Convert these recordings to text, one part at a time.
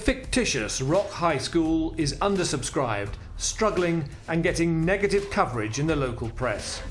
fictitious Rock High School is undersubscribed, struggling and getting negative coverage in the local press.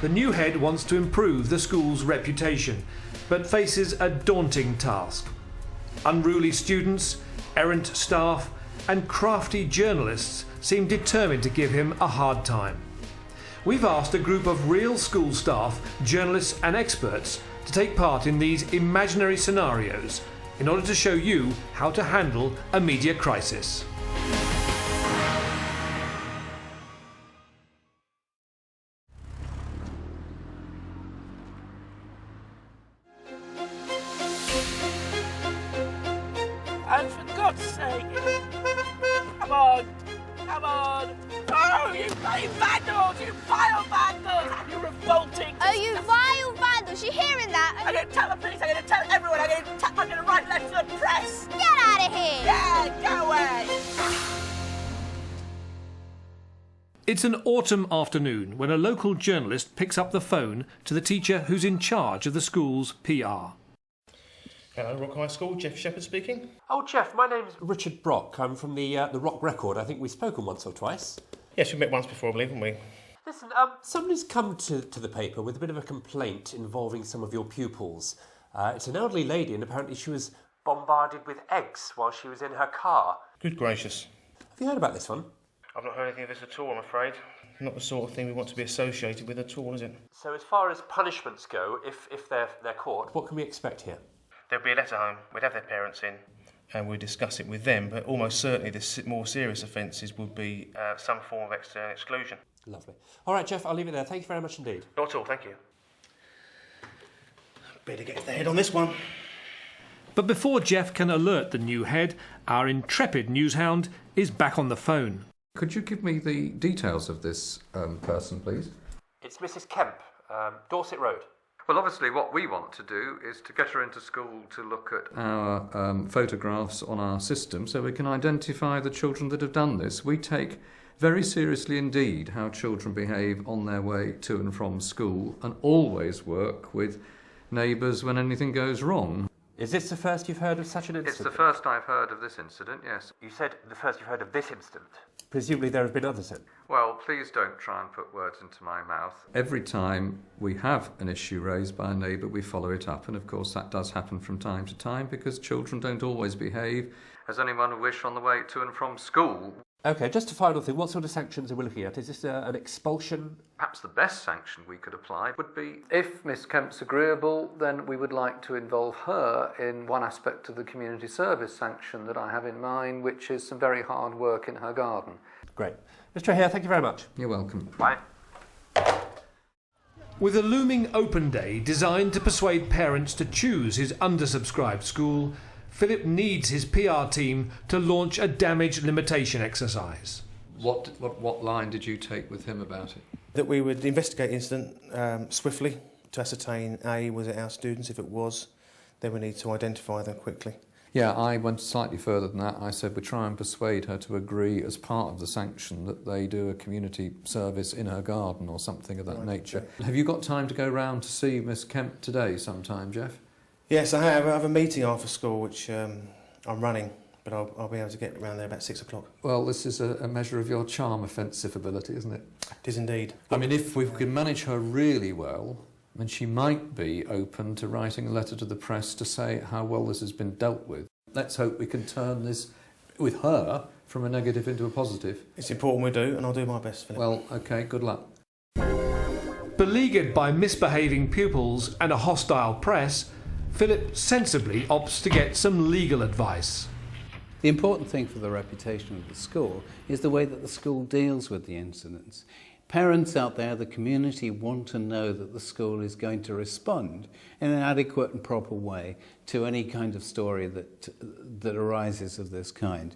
The new head wants to improve the school's reputation, but faces a daunting task. Unruly students, errant staff and crafty journalists seem determined to give him a hard time. We've asked a group of real school staff, journalists and experts to take part in these imaginary scenarios in order to show you how to handle a media crisis. And for God's sake, come on, come on. Oh, you bloody vandals, you vile vandals, you revolting. Oh, you vile vandals, you hearing that? I'm going to tell the police, I'm going to tell everyone, I'm going to write letters to the press. Get out of here. Yeah, go away. It's an autumn afternoon when a local journalist picks up the phone to the teacher who's in charge of the school's PR. Hello, Rock High School, Jeff Shepherd speaking. Oh, Jeff, my name's Richard Brock. I'm from the Rock Record. I think we've spoken once or twice. Yes, we've met once before, I believe, haven't we? Listen, somebody's come to the paper with a bit of a complaint involving some of your pupils. It's an elderly lady, and apparently she was bombarded with eggs while she was in her car. Good gracious. Have you heard about this one? I've not heard anything of this at all, I'm afraid. Not the sort of thing we want to be associated with at all, is it? So as far as punishments go, if they're caught, what can we expect here? There'll be a letter home, we'd have their parents in, and we'd discuss it with them, but almost certainly the more serious offences would be some form of external exclusion. Lovely. All right, Jeff, I'll leave it there. Thank you very much indeed. Not at all, thank you. Better get the head on this one. But before Jeff can alert the new head, our intrepid newshound is back on the phone. Could you give me the details of this person, please? It's Mrs. Kemp, Dorset Road. Well, obviously what we want to do is to get her into school to look at our photographs on our system so we can identify the children that have done this. We take very seriously indeed how children behave on their way to and from school and always work with neighbours when anything goes wrong. Is this the first you've heard of such an incident? It's the first I've heard of this incident, yes. You said the first you've heard of this incident. Presumably there have been others then? Well, please don't try and put words into my mouth. Every time we have an issue raised by a neighbour, we follow it up, and of course that does happen from time to time because children don't always behave as anyone would wish on the way to and from school. OK, just a final thing, what sort of sanctions are we looking at? Is this an expulsion? Perhaps the best sanction we could apply would be, if Miss Kemp's agreeable, then we would like to involve her in one aspect of the community service sanction that I have in mind, which is some very hard work in her garden. Great. Mr. O'Hare, thank you very much. You're welcome. Bye. With a looming open day designed to persuade parents to choose his undersubscribed school, Philip needs his PR team to launch a damage limitation exercise. What line did you take with him about it? That we would investigate the incident swiftly to ascertain, A, was it our students? If it was, then we need to identify them quickly. Yeah, I went slightly further than that. I said we try and persuade her to agree as part of the sanction that they do a community service in her garden or something of that nature. Have you got time to go round to see Miss Kemp today sometime, Jeff? Yes, I have. I have a meeting after school which I'm running, but I'll be able to get around there about 6 o'clock. Well, this is a measure of your charm offensive ability, isn't it? It is indeed. I mean, if we can manage her really well, then she might be open to writing a letter to the press to say how well this has been dealt with. Let's hope we can turn this, with her, from a negative into a positive. It's important we do, and I'll do my best, Philip. Well, OK, good luck. Beleaguered by misbehaving pupils and a hostile press, Philip sensibly opts to get some legal advice. The important thing for the reputation of the school is the way that the school deals with the incidents. Parents out there, the community, want to know that the school is going to respond in an adequate and proper way to any kind of story that arises of this kind.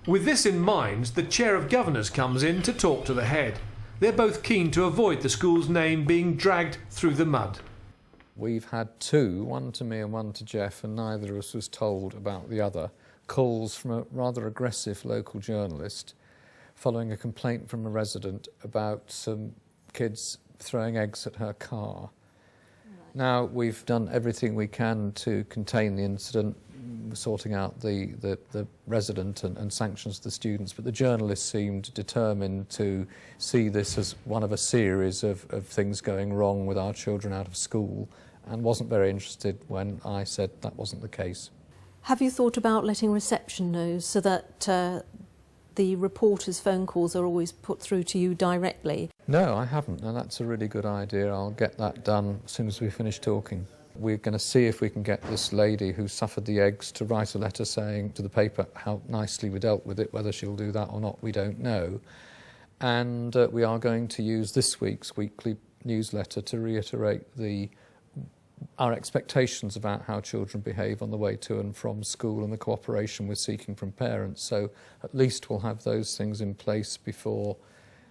With this in mind, the Chair of Governors comes in to talk to the head. They're both keen to avoid the school's name being dragged through the mud. We've had two, one to me and one to Jeff, and neither of us was told about the other, calls from a rather aggressive local journalist following a complaint from a resident about some kids throwing eggs at her car. Now, we've done everything we can to contain the incident. sorting out the resident and sanctions to the students, but the journalist seemed determined to see this as one of a series of things going wrong with our children out of school, and wasn't very interested when I said that wasn't the case. Have you thought about letting reception know so that the reporters' phone calls are always put through to you directly? No, I haven't, and that's a really good idea. I'll get that done as soon as we finish talking. We're going to see if we can get this lady who suffered the eggs to write a letter saying to the paper how nicely we dealt with it. Whether she'll do that or not, we don't know. And we are going to use this week's weekly newsletter to reiterate our expectations about how children behave on the way to and from school and the cooperation we're seeking from parents. So at least we'll have those things in place before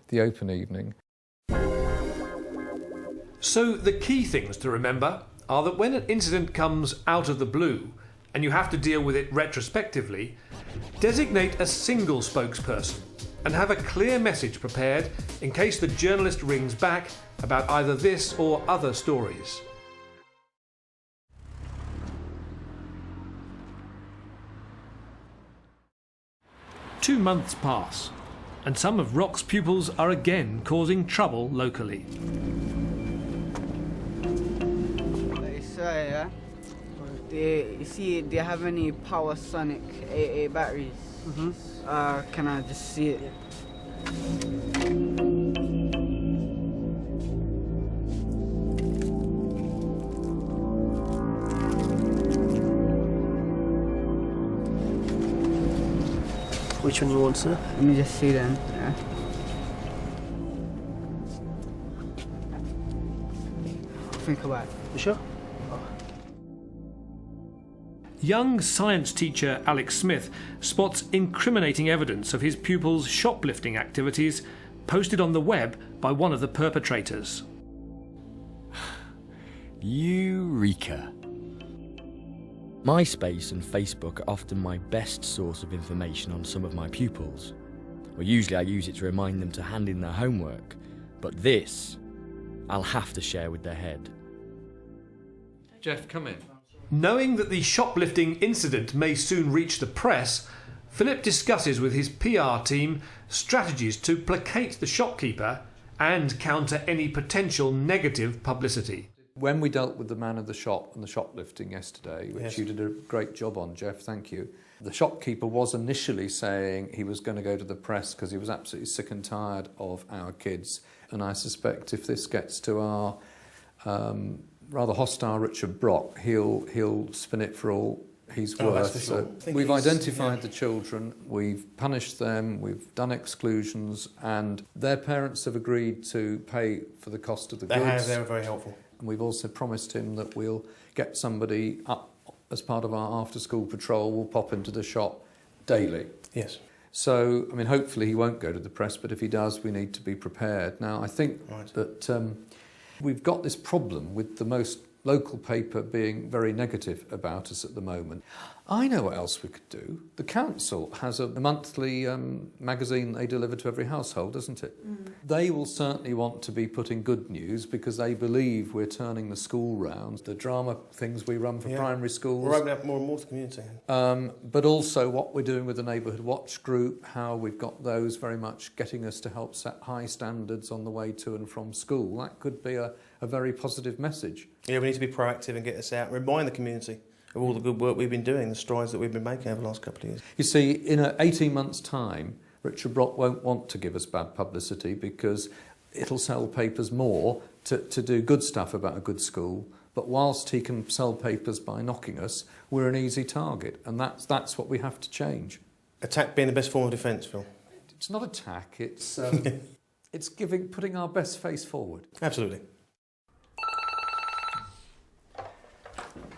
the open evening. So the key things to remember are that when an incident comes out of the blue and you have to deal with it retrospectively, designate a single spokesperson and have a clear message prepared in case the journalist rings back about either this or other stories. Two months pass, and some of Rock's pupils are again causing trouble locally. Sorry, yeah? You see, do you have any Powersonic AA batteries? Can I just see it? Which one you want, sir? Let me just see them. Yeah. Think about it. You sure? Young science teacher Alex Smith spots incriminating evidence of his pupils' shoplifting activities posted on the web by one of the perpetrators. Eureka! MySpace and Facebook are often my best source of information on some of my pupils. Well, usually I use it to remind them to hand in their homework, but this, I'll have to share with their head. Jeff, come in. Knowing that the shoplifting incident may soon reach the press, Philip discusses with his PR team strategies to placate the shopkeeper and counter any potential negative publicity. When we dealt with the man of the shop and the shoplifting yesterday, which you did a great job on, Jeff, thank you, the shopkeeper was initially saying he was going to go to the press because he was absolutely sick and tired of our kids. And I suspect if this gets to our rather hostile Richard Brock, he'll spin it for all he's worth. That's for sure. We've identified the children, we've punished them, we've done exclusions, and their parents have agreed to pay for the cost of the goods. They were very helpful. And we've also promised him that we'll get somebody up as part of our after-school patrol. We'll pop into the shop daily. Yes. So, I mean, hopefully he won't go to the press, but if he does, we need to be prepared. Now, I think that we've got this problem with the most local paper being very negative about us at the moment. I know what else we could do. The council has a monthly magazine they deliver to every household, doesn't it? They will certainly want to be putting good news because they believe we're turning the school round. The drama things we run for primary schools. We're opening up more and more to the community. But also what we're doing with the Neighbourhood Watch Group, how we've got those very much getting us to help set high standards on the way to and from school. That could be a very positive message. Yeah, we need to be proactive and get this out, remind the community of all the good work we've been doing, the strides that we've been making over the last couple of years. You see, in 18 months' time, Richard Brock won't want to give us bad publicity because it'll sell papers more to do good stuff about a good school. But whilst he can sell papers by knocking us, we're an easy target, and that's what we have to change. Attack being the best form of defence, Phil. It's not attack, it's it's putting our best face forward. Absolutely.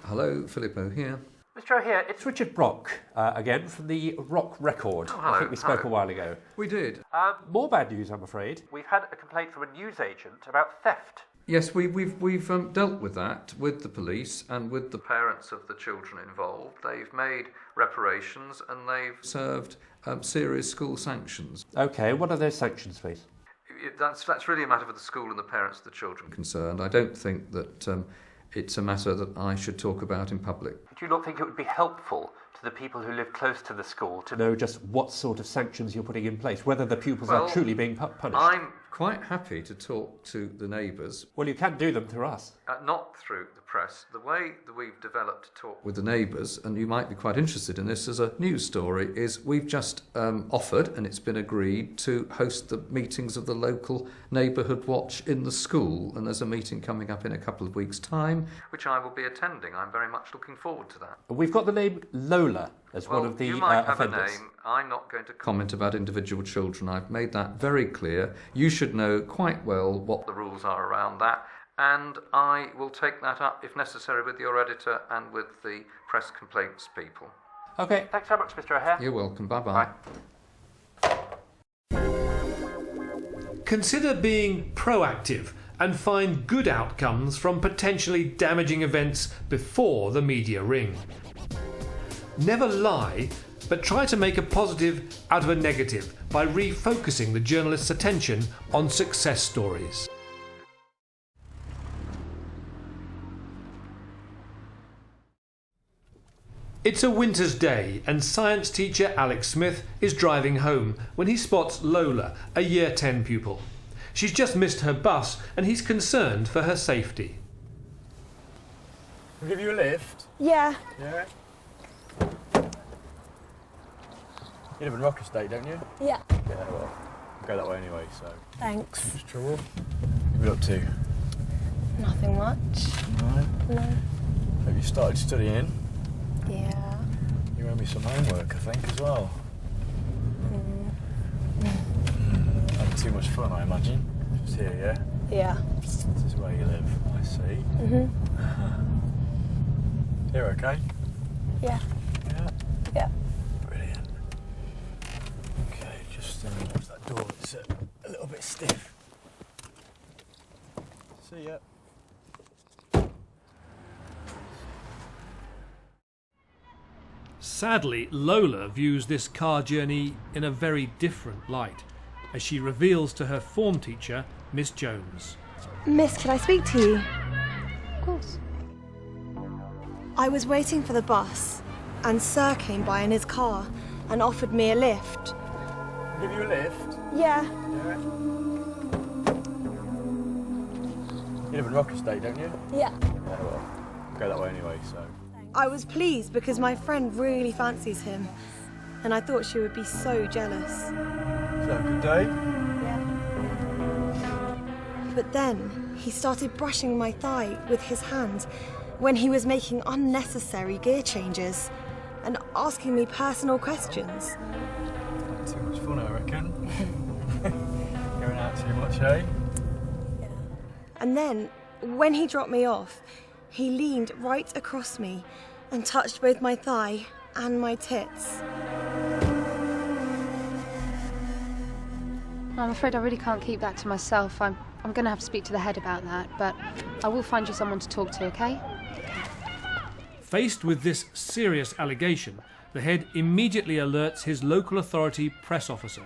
Hello, Filippo here. Mr. O'Hare, it's Richard Brock, again, from the Rock Record. Hello, I think we spoke a while ago. We did. More bad news, I'm afraid. We've had a complaint from a newsagent about theft. Yes, we've dealt with that with the police and with the parents of the children involved. They've made reparations and they've served serious school sanctions. OK, what are those sanctions, please? That's really a matter for the school and the parents of the children concerned. I don't think that it's a matter that I should talk about in public. Do you not think it would be helpful to the people who live close to the school to know just what sort of sanctions you're putting in place, whether the pupils are truly being punished? I'm quite happy to talk to the neighbours. Well, you can do them through us. Not through the press. The way that we've developed to talk with the neighbours, and you might be quite interested in this as a news story, is we've just offered, and it's been agreed, to host the meetings of the local neighbourhood watch in the school, and there's a meeting coming up in a couple of weeks' time, which I will be attending. I'm very much looking forward to that. We've got the name Lola as one of the you might have offenders. a name. I'm not going to comment about individual children. I've made that very clear. You should know quite well what the rules are around that, and I will take that up, if necessary, with your editor and with the press complaints people. OK, thanks very much, Mr O'Hare. You're welcome. Bye-bye. Consider being proactive and find good outcomes from potentially damaging events before the media ring. Never lie, but try to make a positive out of a negative by refocusing the journalist's attention on success stories. It's a winter's day and science teacher Alex Smith is driving home when he spots Lola, a Year 10 pupil. She's just missed her bus and he's concerned for her safety. Can I give you a lift? Yeah. Yeah? You live in Rock Estate, don't you? Yeah. Yeah, well, I'll go that way anyway, so... Thanks. What's the trouble? What are you up to? Nothing much. No? No. Have you started studying? Yeah. You owe me some homework, I think, as well. Having too much fun, I imagine. Just here, yeah? Yeah. This is where you live, I see. You're okay? Yeah. Yeah? Yeah. Brilliant. Okay, just close that door. It's a little bit stiff. See ya. Sadly, Lola views this car journey in a very different light, as she reveals to her form teacher, Miss Jones. Miss, can I speak to you? Of course. I was waiting for the bus, and Sir came by in his car and offered me a lift. Give you a lift? Yeah. Yeah? You live in Rock Estate, don't you? Yeah. Yeah, well, I'll go that way anyway, so... I was pleased because my friend really fancies him, and I thought she would be so jealous. Is that a good day? Yeah. But then he started brushing my thigh with his hand when he was making unnecessary gear changes and asking me personal questions. Too much fun, I reckon. Going out too much, eh? Yeah. And then, when he dropped me off, he leaned right across me and touched both my thigh and my tits. I'm afraid I really can't keep that to myself. I'm going to have to speak to the head about that, but I will find you someone to talk to, OK? Faced with this serious allegation, the head immediately alerts his local authority press officer,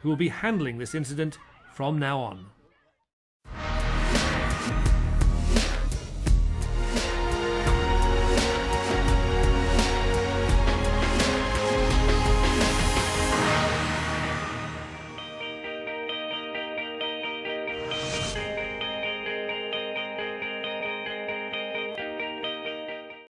who will be handling this incident from now on.